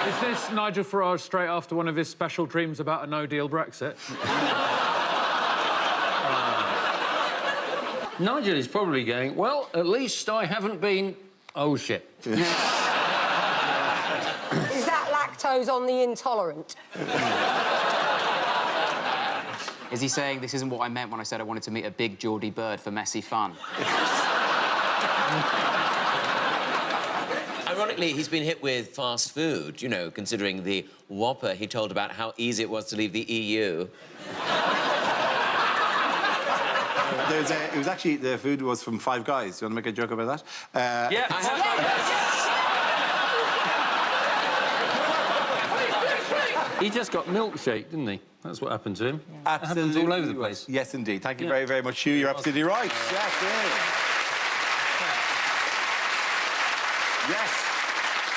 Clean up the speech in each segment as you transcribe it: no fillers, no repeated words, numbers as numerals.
Is this Nigel Farage straight after one of his special dreams about a no-deal Brexit? Nigel is probably going, well, at least I haven't been... Oh, shit. Is that lactose on the intolerant? Is he saying this isn't what I meant when I said I wanted to meet a big Geordie bird for messy fun? Ironically, he's been hit with fast food, you know, considering the Whopper he told about how easy it was to leave the EU. It was actually, the food was from Five Guys. Do you want to make a joke about that? Yeah, I have. He just got milkshake, didn't he? That's what happened to him. Absolutely. It happens all over the place. Yes, indeed. Thank you very, very much, Hugh. You're absolutely right. Yes, yes.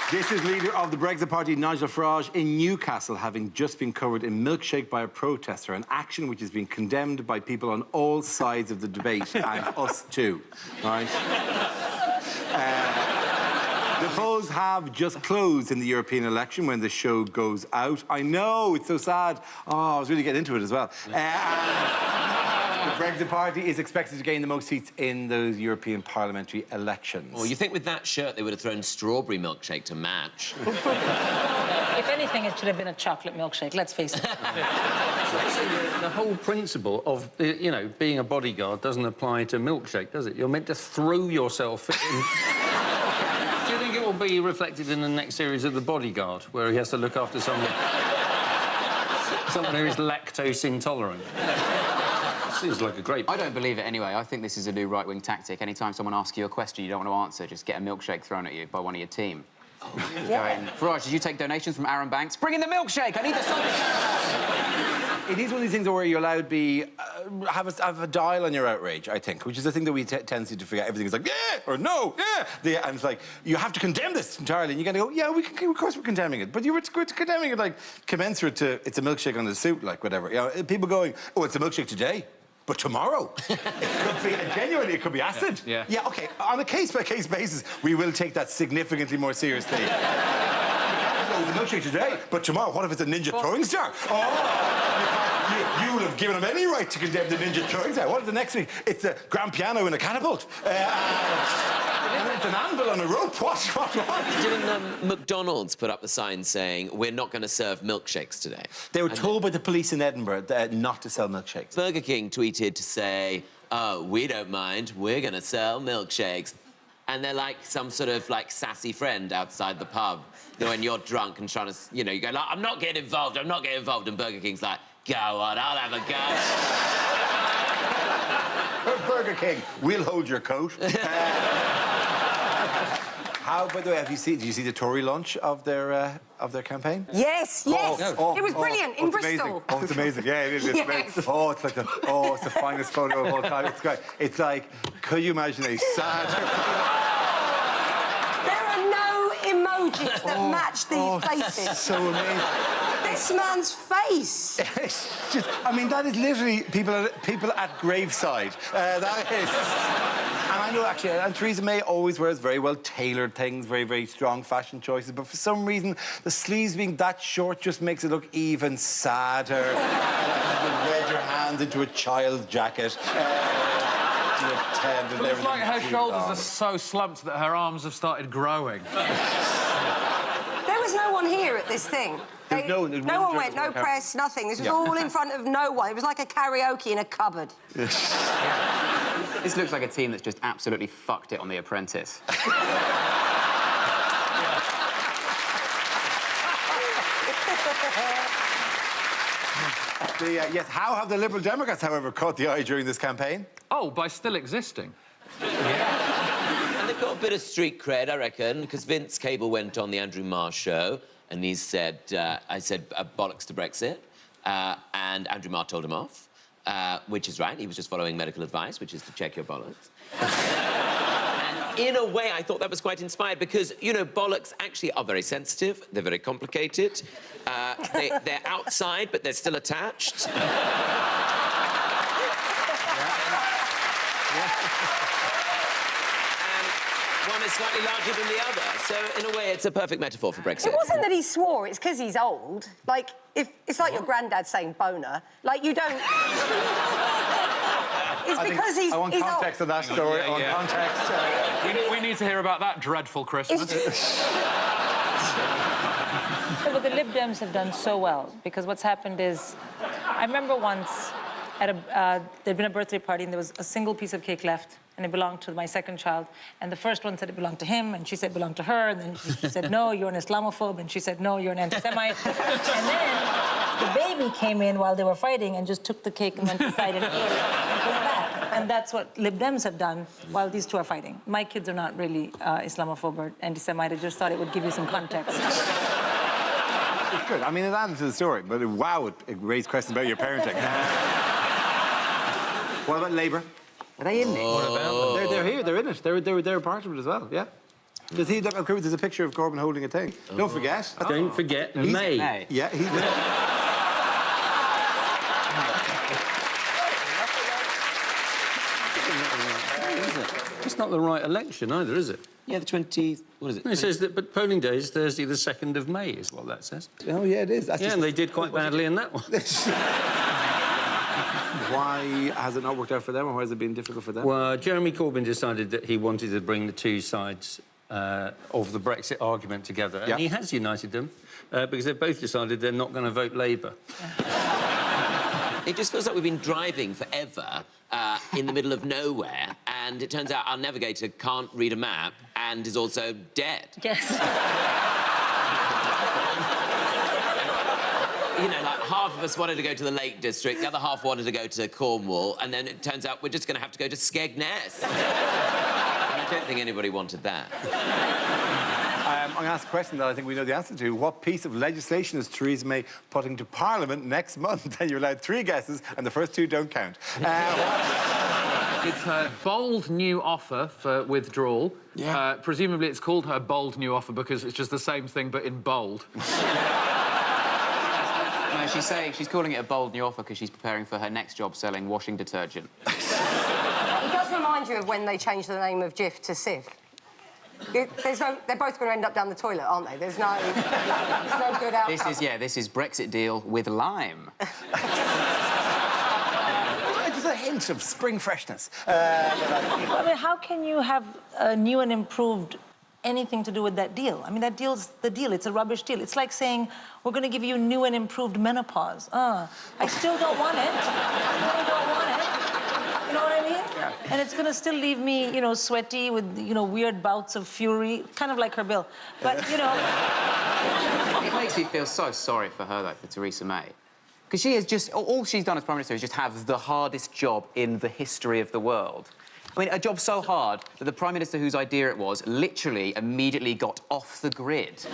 This is leader of the Brexit Party, Nigel Farage, in Newcastle, having just been covered in milkshake by a protester, an action which has been condemned by people on all sides of the debate, and us too. Right? The polls have just closed in the European election when the show goes out. I know, it's so sad. Oh, I was really getting into it as well. The Brexit Party is expected to gain the most seats in those European parliamentary elections. Well, you think with that shirt they would have thrown strawberry milkshake to match? If anything, it should have been a chocolate milkshake, let's face it. The whole principle of, you know, being a bodyguard doesn't apply to milkshake, does it? You're meant to throw yourself in... Do you think it will be reflected in the next series of The Bodyguard, where he has to look after someone who is lactose intolerant? Seems like a great... I don't believe it anyway. I think this is a new right-wing tactic. Anytime someone asks you a question you don't want to answer, just get a milkshake thrown at you by one of your team. Oh, yeah. Farage, did you take donations from Aaron Banks? Bring in the milkshake! I need the Sunday. It is one of these things where you're allowed to be... have a dial on your outrage, I think, which is the thing that we tendency to forget. Everything is like, yeah, or no, yeah. And it's like, you have to condemn this entirely. And you're going to go, yeah, of course we're condemning it. But you were condemning it, like, commensurate to it's a milkshake on the suit, like, whatever. You know, people going, oh, it's a milkshake today. But tomorrow, it could be, genuinely, it could be acid. Yeah. Yeah, OK, on a case-by-case basis, we will take that significantly more seriously. Oh, the milkshake today, but tomorrow, what if it's a ninja throwing star? Oh, you will have given him any right to condemn the ninja throwing star. What if the next week it's a grand piano in a catapult? It's an anvil on a rope. What? Didn't McDonald's put up the sign saying, we're not going to serve milkshakes today? They were told by the police in Edinburgh not to sell milkshakes. Burger King tweeted to say, oh, we don't mind, we're going to sell milkshakes. And they're like some sort of, like, sassy friend outside the pub. You know, when you're drunk and trying to, you know, you go, like, I'm not getting involved, I'm not getting involved. And Burger King's like, go on, I'll have a go. Burger King, we'll hold your coat. How, by the way, did you see the Tory launch of their campaign? Yes, yes. It was brilliant in Bristol. Amazing. Oh, it's amazing. Yeah, it is. It's Yes. great. Oh, it's the finest photo of all time. It's great. It's like, could you imagine a sad... There are no emojis that match these faces. So amazing. This man's face. It's just, I mean, that is literally people at graveside. That is. And I know, actually, and Theresa May always wears very well-tailored things, very, very strong fashion choices, but for some reason, the sleeves being that short just makes it look even sadder. You read your hand into a child's jacket. It looks like her shoulders are so slumped that her arms have started growing. There was no one here at this thing. No one went, no press, nothing. This was all in front of no one. It was like a karaoke in a cupboard. This looks like a team that's just absolutely fucked it on The Apprentice. Yes, how have the Liberal Democrats, however, caught the eye during this campaign? Oh, by still existing. And they've got a bit of street cred, I reckon, because Vince Cable went on the Andrew Marr show and he said, I said bollocks to Brexit, and Andrew Marr told him off, which is right. He was just following medical advice, which is to check your bollocks. And in a way, I thought that was quite inspired because, you know, bollocks actually are very sensitive. They're very complicated. They're outside, but they're still attached. One is slightly larger than the other. So, in a way, it's a perfect metaphor for Brexit. It wasn't that he swore, it's because he's old. Like, if it's like your granddad saying boner. Like, you don't... It's because he's I want he's context old. of that story. I want context. We need to hear about that dreadful Christmas. But the Lib Dems have done so well, because what's happened is, I remember once at there'd been a birthday party and there was a single piece of cake left, and it belonged to my second child. And the first one said it belonged to him, and she said it belonged to her, and then she said, no, you're an Islamophobe, and she said, no, you're an anti-Semite. And then the baby came in while they were fighting and just took the cake and went inside and ate it and came back. And that's what Lib Dems have done while these two are fighting. My kids are not really Islamophobe or anti-Semite. I just thought it would give you some context. It's good. I mean, it added to the story, but wow, it raised questions about your parenting. What about Labour? Are they in it? What about them? They're here. They're in it. They're part of it as well. Yeah. Does he look? There's a picture of Corbyn holding a thing. Don't forget. Don't forget May. May. Yeah, he's. It's not the right election either, is it? Yeah, the 20th... What is it? It says that, but polling day is Thursday, the 2nd of May, is what that says. Oh yeah, it is. That's Yeah, and they did quite badly in that one. Why has it not worked out for them, or why has it been difficult for them? Well, Jeremy Corbyn decided that he wanted to bring the two sides of the Brexit argument together, and he has united them because they've both decided they're not going to vote Labour. It just feels like we've been driving forever in the middle of nowhere, and it turns out our navigator can't read a map and is also dead. Yes. You know, like, half of us wanted to go to the Lake District, the other half wanted to go to Cornwall, and then it turns out we're just going to have to go to Skegness. I don't think anybody wanted that. I'm going to ask a question that I think we know the answer to. What piece of legislation is Theresa May putting to Parliament next month? And you're allowed 3 guesses, and the first 2 don't count. It's her bold new offer for withdrawal. Yeah. Presumably it's called her bold new offer because it's just the same thing but in bold. No, she's calling it a bold new offer because she's preparing for her next job selling washing detergent. It does remind you of when they changed the name of Jif to Civ. They're both going to end up down the toilet, aren't they? There's no good outcome. This is Brexit deal with lime. Just a hint of spring freshness. I mean, how can you have a new and improved anything to do with that deal? I mean, that deal's the deal. It's a rubbish deal. It's like saying, we're going to give you new and improved menopause. I still don't want it. I really don't want it. You know what I mean? Yeah. And it's going to still leave me, you know, sweaty with, you know, weird bouts of fury, kind of like her bill. But, you know... It makes me feel so sorry for her, though, for Theresa May. Because she has just... All she's done as Prime Minister is just have the hardest job in the history of the world. I mean, a job so hard that the Prime Minister whose idea it was literally immediately got off the grid.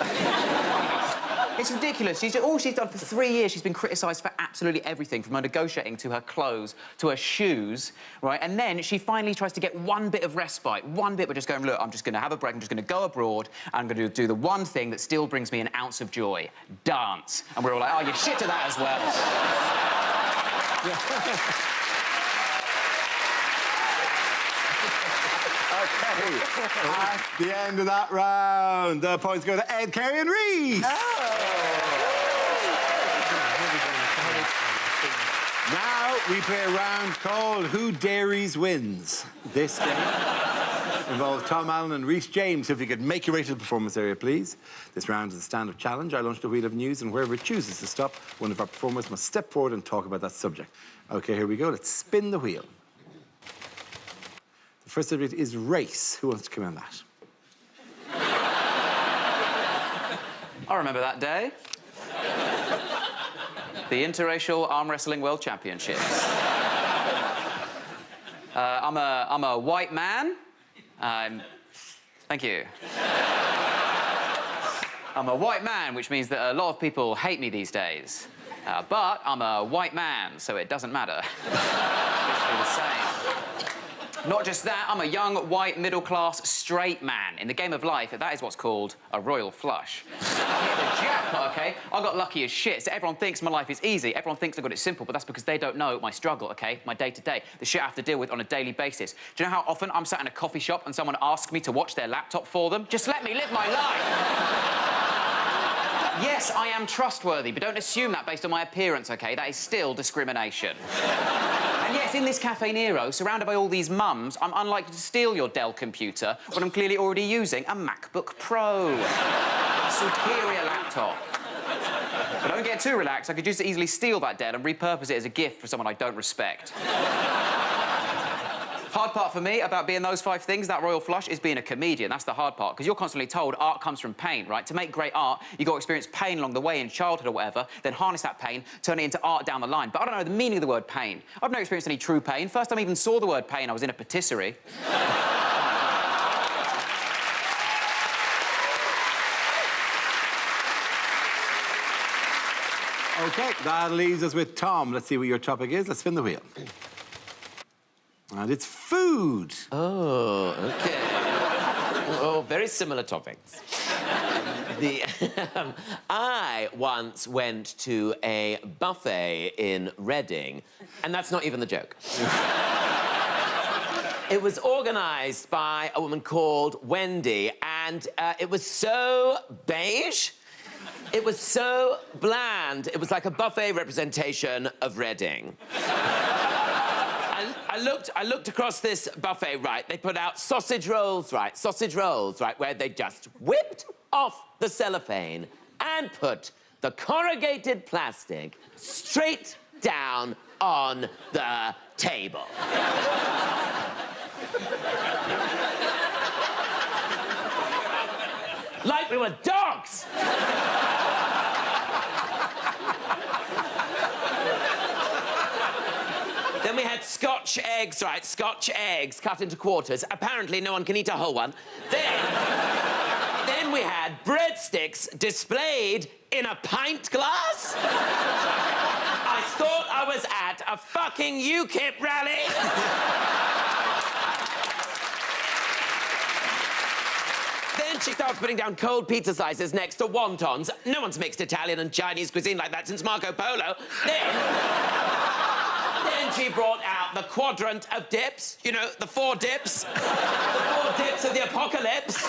It's ridiculous. All she's done for 3 years, she's been criticised for absolutely everything, from her negotiating to her clothes to her shoes, right? And then she finally tries to get one bit of respite, one bit, but just going, look, I'm just going to have a break, I'm just going to go abroad, and I'm going to do the one thing that still brings me an ounce of joy, dance. And we're all like, oh, you shit to that as well. OK. At the end of that round, the points go to Ed, Kerry and Rhys. Now we play a round called Who Dares Wins. This game involves Tom Allen and Rhys James. If you could make your way to the performance area, please. This round is a stand-up challenge. I launch the wheel of news, and wherever it chooses to stop, one of our performers must step forward and talk about that subject. OK, here we go. Let's spin the wheel. The first subject is race. Who wants to come on that? I remember that day. The Interracial Arm Wrestling World Championships. I'm a white man. Thank you. I'm a white man, which means that a lot of people hate me these days. But I'm a white man, so it doesn't matter. It's the same. Not just that, I'm a young, white, middle-class, straight man. In the game of life, that is what's called a royal flush. I hit the jackpot OK? I got lucky as shit, so everyone thinks my life is easy. Everyone thinks I've got it simple, but that's because they don't know my struggle, OK? My day-to-day, the shit I have to deal with on a daily basis. Do you know how often I'm sat in a coffee shop and someone asks me to watch their laptop for them? Just let me live my life! Yes, I am trustworthy, but don't assume that based on my appearance, OK? That is still discrimination. And yes, in this Cafe Nero, surrounded by all these mums, I'm unlikely to steal your Dell computer when I'm clearly already using a MacBook Pro. Superior laptop. But don't get too relaxed. I could just easily steal that Dell and repurpose it as a gift for someone I don't respect. Hard part for me about being those 5 things, that royal flush, is being a comedian. That's the hard part, because you're constantly told art comes from pain, right? To make great art, you got to experience pain along the way in childhood or whatever, then harness that pain, turn it into art down the line. But I don't know the meaning of the word pain. I've never experienced any true pain. First time I even saw the word pain, I was in a patisserie. OK, that leaves us with Tom. Let's see what your topic is. Let's spin the wheel. And it's food. Oh, OK. Oh, very similar topics. I once went to a buffet in Reading, and that's not even the joke. It was organised by a woman called Wendy, and it was so beige. It was so bland. It was like a buffet representation of Reading. I looked across this buffet, right? They put out sausage rolls, right? Where they just whipped off the cellophane and put the corrugated plastic straight down on the table. Like we were dogs! Then we had Scotch eggs, right? Scotch eggs cut into quarters. Apparently, no one can eat a whole one. Then we had breadsticks displayed in a pint glass. I thought I was at a fucking UKIP rally. Then she starts putting down cold pizza slices next to wontons. No one's mixed Italian and Chinese cuisine like that since Marco Polo. Then she brought out the quadrant of dips. You know, the 4 dips. The 4 dips of the apocalypse.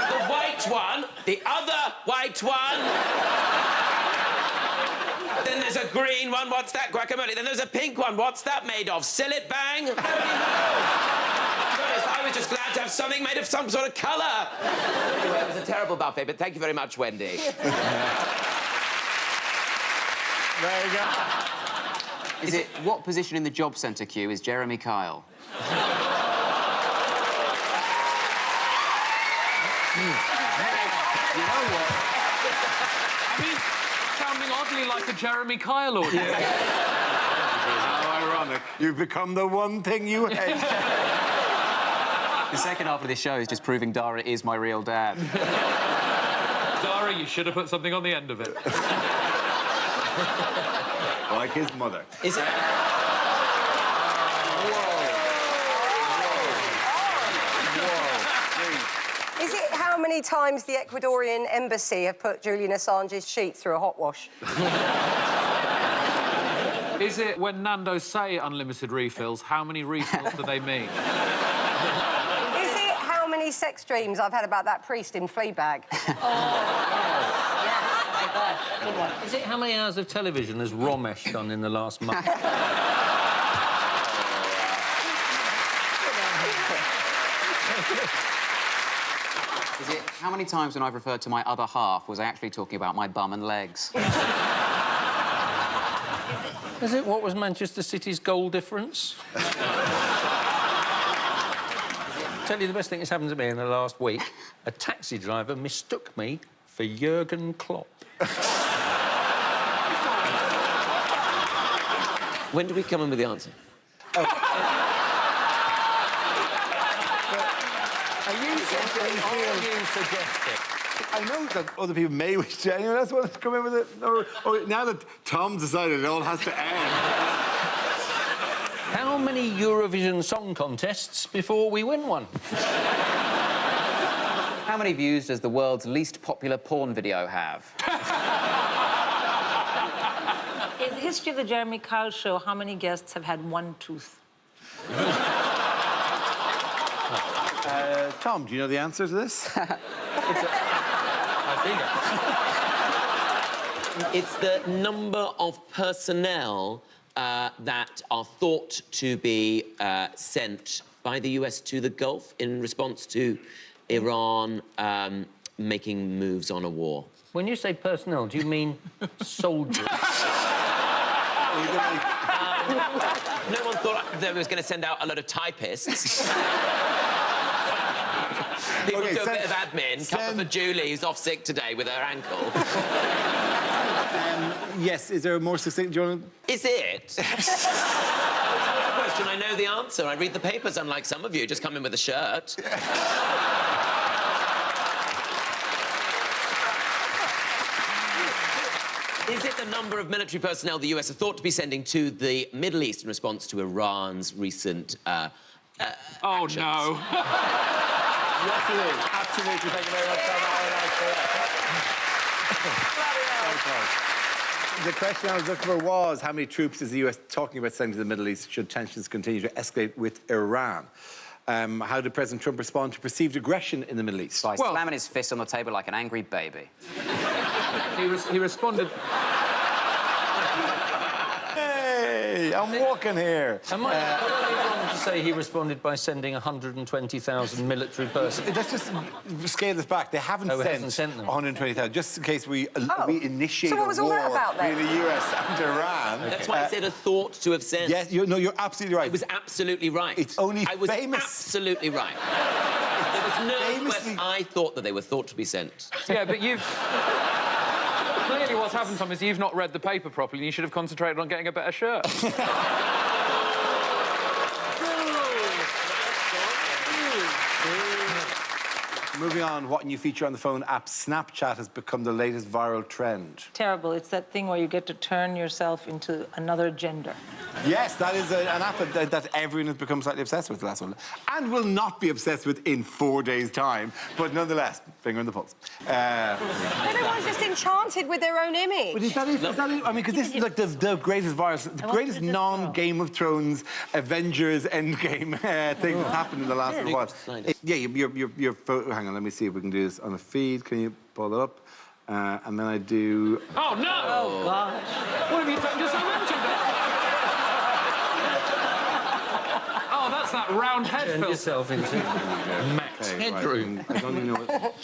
The white one, the other white one. Then there's a green one. What's that? Guacamole. Then there's a pink one. What's that made of? Sillet bang? Nobody knows. I was just glad to have something made of some sort of colour. Anyway, it was a terrible buffet, but thank you very much, Wendy. There you go. Is it what position in the job centre queue is Jeremy Kyle? You know what? I mean, sounding oddly like a Jeremy Kyle audience. How ironic. You've become the one thing you hate. The second half of this show is just proving Dara is my real dad. Dara, you should have put something on the end of it. Like his mother. Is it... Is it how many times the Ecuadorian embassy have put Julian Assange's sheet through a hot wash? Is it when Nando's say unlimited refills, how many refills do they mean? Is it how many sex dreams I've had about that priest in Fleabag? Good one. Is it how many hours of television has Romesh done in the last month? Is it how many times when I've referred to my other half was I actually talking about my bum and legs? Is it what was Manchester City's goal difference? Tell you the best thing that's happened to me in the last week. A taxi driver mistook me for Jurgen Klopp. When do we come in with the answer? Are you suggesting? I know that other people may wish to. Anyone else want to come in with it? Or now that Tom's decided it all has to end. How many Eurovision Song Contests before we win one? How many views does the world's least popular porn video have? In the history of the Jeremy Kyle show, how many guests have had one tooth? Tom, do you know the answer to this? It's the number of personnel that are thought to be sent by the US to the Gulf in response to Iran making moves on a war. When you say personnel, do you mean soldiers? No one thought they was going to send out a lot of typists. People do a bit of admin. Cover for Julie, who's off sick today with her ankle. Yes, is there a more succinct... Do you want to... Is it? That's a question. I know the answer. I read the papers, unlike some of you. Just come in with a shirt. Is it the number of military personnel the US are thought to be sending to the Middle East in response to Iran's recent Oh, actions? no. Yes, it is. Absolutely. Thank you very much, Tom. The question I was looking for was, how many troops is the US talking about sending to the Middle East should tensions continue to escalate with Iran? How did President Trump respond to perceived aggression in the Middle East? By slamming his fist on the table like an angry baby. He responded... Hey, I'm walking here. Am I wrong to say he responded by sending 120,000 military personnel? Let's just scale this back. They haven't hasn't sent sent them. 120,000, just in case we initiate So what was a all war that about, then? between the US and Iran. That's why I said a thought to have sent. Yes, you're absolutely right. I was absolutely right. It's only I was famous. absolutely right. There was no famously- question. I thought that they were thought to be sent. Yeah, but you've... Clearly what's happened, Tom, is you've not read the paper properly and you should have concentrated on getting a better shirt. Moving on, what new feature on the phone app Snapchat has become the latest viral trend? Terrible. It's that thing where you get to turn yourself into another gender. Yes, that is an app that everyone has become slightly obsessed with, the last one. And will not be obsessed with in 4 days' time, but nonetheless, finger on the pulse. Everyone's just enchanted with their own image. But is that it? I mean, because this is like the greatest virus, the greatest non-Game of Thrones, Avengers Endgame thing that's happened in the last little while. Yeah, your photo... Hang on, let me see if we can do this on the feed. Can you pull that up? And then I do... Oh, no! Oh, gosh. What have you done? Just Oh, that's that round head Turn filter. yourself into Max Headroom. Right, I don't even know what...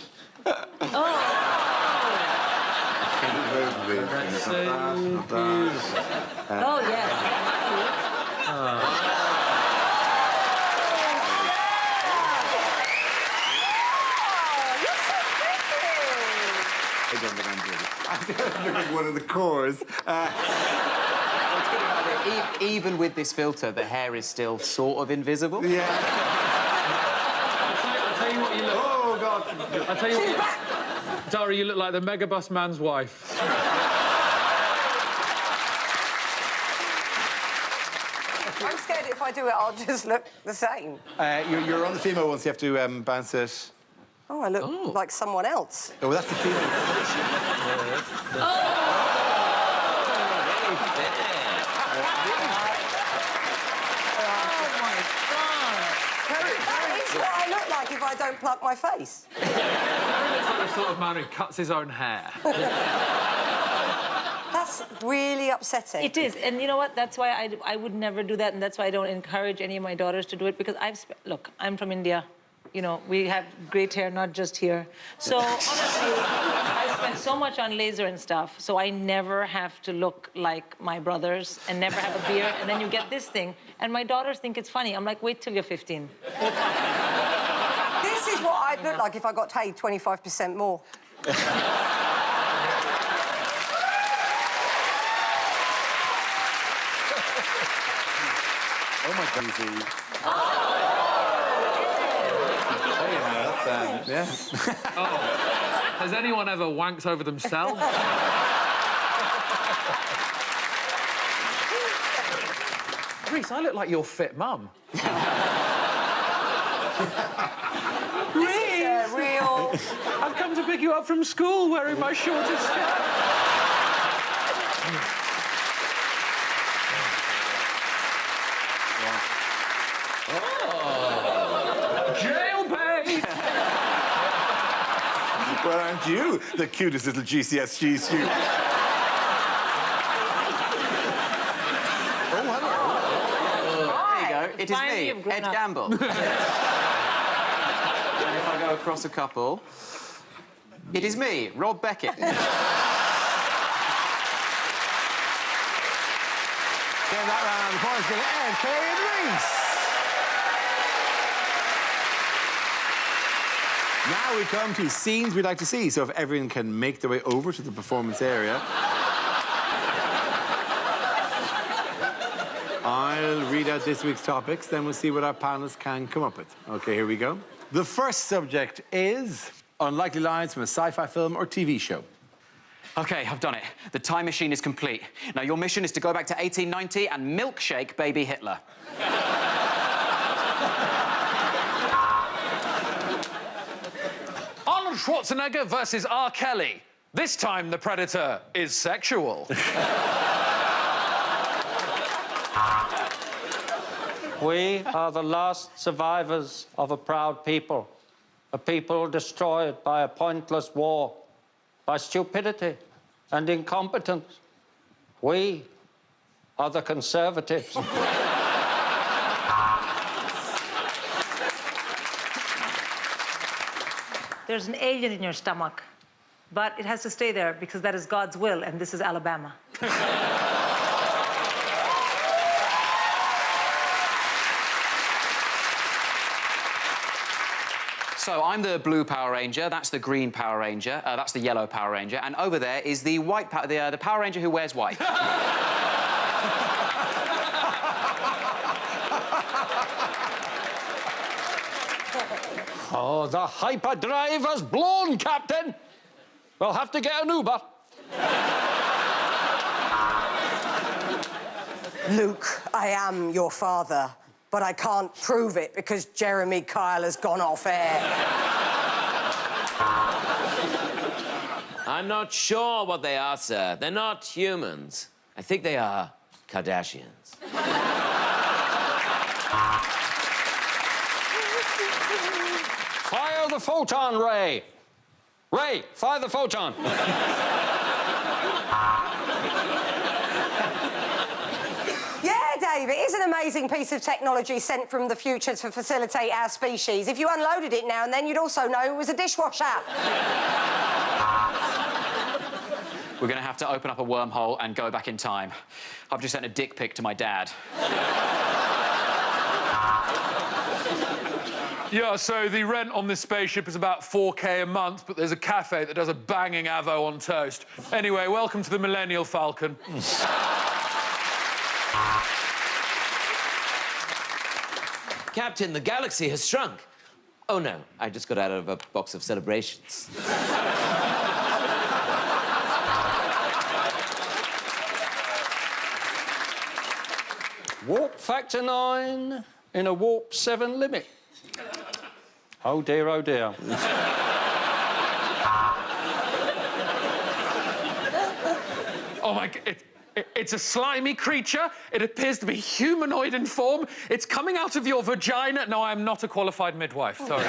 That's so Oh, yes. I don't think I'm pretty. I look like one of the cores. Even with this filter, the hair is still sort of invisible. Yeah. I'll tell you what you look... Oh, God. I'll tell you what you... Dara, you look like the megabus man's wife. I'm scared if I do it, I'll just look the same. You're on the female one, so you have to bounce it. Oh, I look like someone else. Oh, that's the female. That is what I look like if I don't pluck my face. He looks like the sort of man who cuts his own hair. That's really upsetting. It is, and you know what? That's why I would never do that, and that's why I don't encourage any of my daughters to do it, because look, I'm from India. You know, we have great hair, not just here. So, honestly, I spent so much on laser and stuff, so I never have to look like my brothers and never have a beard, and then you get this thing, and my daughters think it's funny. I'm like, wait till you're 15. This is what I'd look like if I got paid 25% more. Oh, my God. Yeah. Oh. Has anyone ever wanked over themselves? Rhys, I look like your fit mum. This is a real I've come to pick you up from school wearing my shortest skirt. Jailbait! Well, aren't you the cutest little GCSE student? Oh, hello. There you go. It is Finally, me, you've grown Ed up. Gamble. And if I go across a couple, it is me, Rob Beckett. Get that round of applause. Going to Ed, Kerry and Rhys. Now we come to scenes we'd like to see. So if everyone can make their way over to the performance area. I'll read out this week's topics, then we'll see what our panelists can come up with. OK, here we go. The first subject is unlikely lines from a sci-fi film or TV show. OK, I've done it. The time machine is complete. Now, your mission is to go back to 1890 and milkshake baby Hitler. Arnold Schwarzenegger versus R. Kelly. This time the predator is sexual. We are the last survivors of a proud people, a people destroyed by a pointless war, by stupidity and incompetence. We are the conservatives. There's an alien in your stomach, but it has to stay there because that is God's will, and this is Alabama. So I'm the blue Power Ranger, that's the green Power Ranger, that's the yellow Power Ranger, and over there is the white the Power Ranger who wears white. Oh, the hyperdrive has blown, Captain. We'll have to get an Uber. Luke, I am your father, but I can't prove it because Jeremy Kyle has gone off air. I'm not sure what they are, sir. They're not humans. I think they are Kardashians. Fire the photon ray. Ray, fire the photon. Yeah, Dave, it is an amazing piece of technology sent from the future to facilitate our species. If you unloaded it now and then, you'd also know it was a dishwasher. We're going to have to open up a wormhole and go back in time. I've just sent a dick pic to my dad. Yeah, so the rent on this spaceship is about 4K a month, but there's a cafe that does a banging avo on toast. Anyway, welcome to the Millennial Falcon. Captain, the galaxy has shrunk. Oh, no, I just got out of a box of celebrations. Warp factor 9 in a warp 7 limit. Oh dear, oh dear. Oh, my... It's a slimy creature. It appears to be humanoid in form. It's coming out of your vagina. No, I'm not a qualified midwife. Sorry.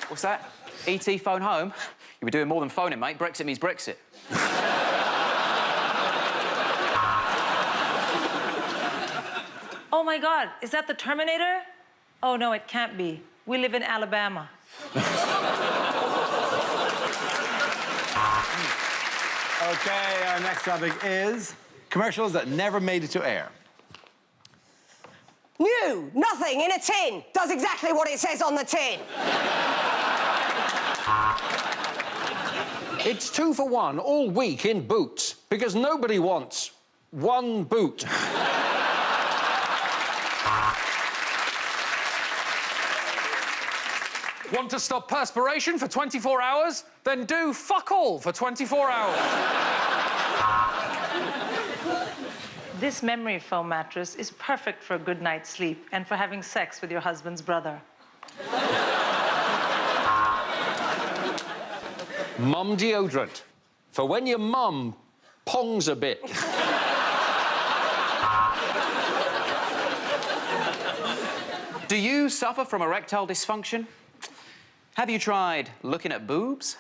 What's that? ET phone home? You were doing more than phoning, mate. Brexit means Brexit. Oh my God, is that the Terminator? Oh no, it can't be. We live in Alabama. OK, our next topic is commercials that never made it to air. New, nothing in a tin. Does exactly what it says on the tin. It's 2 for 1 all week in Boots because nobody wants one boot. Want to stop perspiration for 24 hours? Then do fuck all for 24 hours. This memory foam mattress is perfect for a good night's sleep and for having sex with your husband's brother. Mum deodorant. For when your mum pongs a bit. Do you suffer from erectile dysfunction? Have you tried looking at boobs?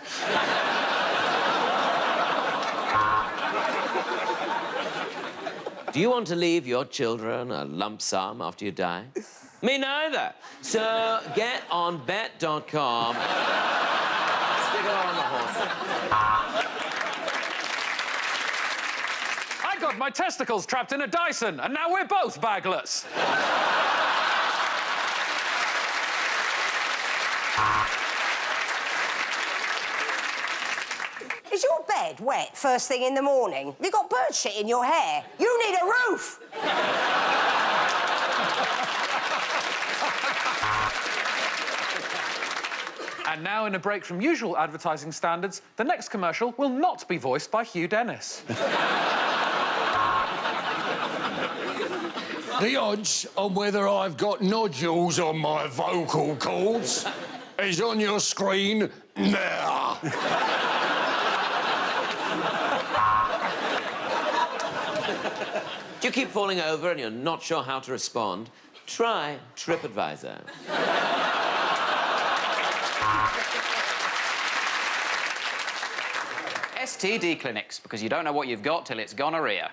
Do you want to leave your children a lump sum after you die? Me neither. So get on bet.com. Stick it on the horse. I got my testicles trapped in a Dyson, and now we're both bagless. Is your bed wet first thing in the morning? Have you got bird shit in your hair? You need a roof! And now, in a break from usual advertising standards, the next commercial will not be voiced by Hugh Dennis. The odds on whether I've got nodules on my vocal cords is on your screen now. Do you keep falling over and you're not sure how to respond? Try TripAdvisor. STD clinics, because you don't know what you've got till it's gonorrhea.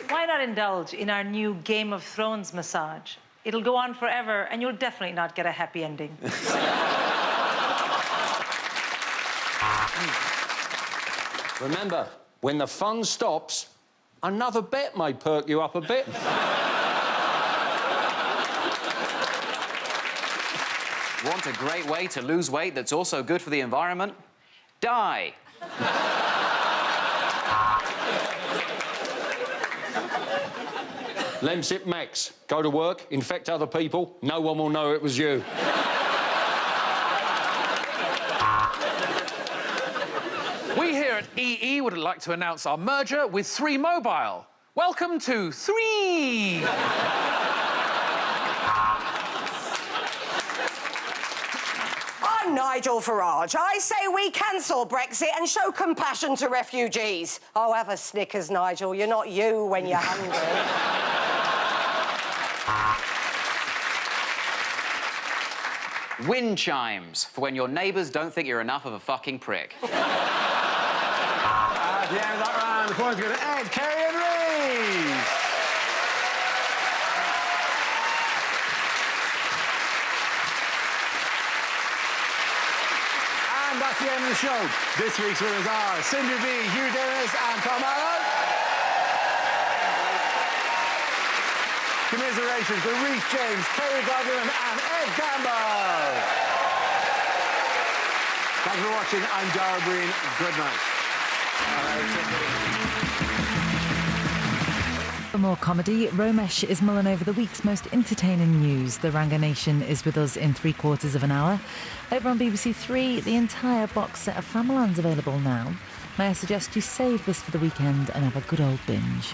Why not indulge in our new Game of Thrones massage? It'll go on forever, and you'll definitely not get a happy ending. Remember, when the fun stops, another bet may perk you up a bit. Want a great way to lose weight that's also good for the environment? Die. Lemsip Max. Go to work, infect other people, no one will know it was you. We here at EE would like to announce our merger with 3 Mobile. Welcome to 3. I'm Nigel Farage. I say we cancel Brexit and show compassion to refugees. Oh, have a Snickers, Nigel. You're not you when you're hungry. Wind chimes, for when your neighbours don't think you're enough of a fucking prick. At the end of that round, the points go to Ed, Kerry and Rhys. And that's the end of the show. This week's winners are Sindhu B, Hugh Dennis and Tom Allen. Commiserations to Rhys James, Kerry Godliman and Ed Campbell. Thanks for watching. I'm Dara Breen. Good night. For more comedy, Romesh is mulling over the week's most entertaining news. The Ranga Nation is with us in 3/4 of an hour. Over on BBC Three, the entire box set of Famaland's available now. May I suggest you save this for the weekend and have a good old binge.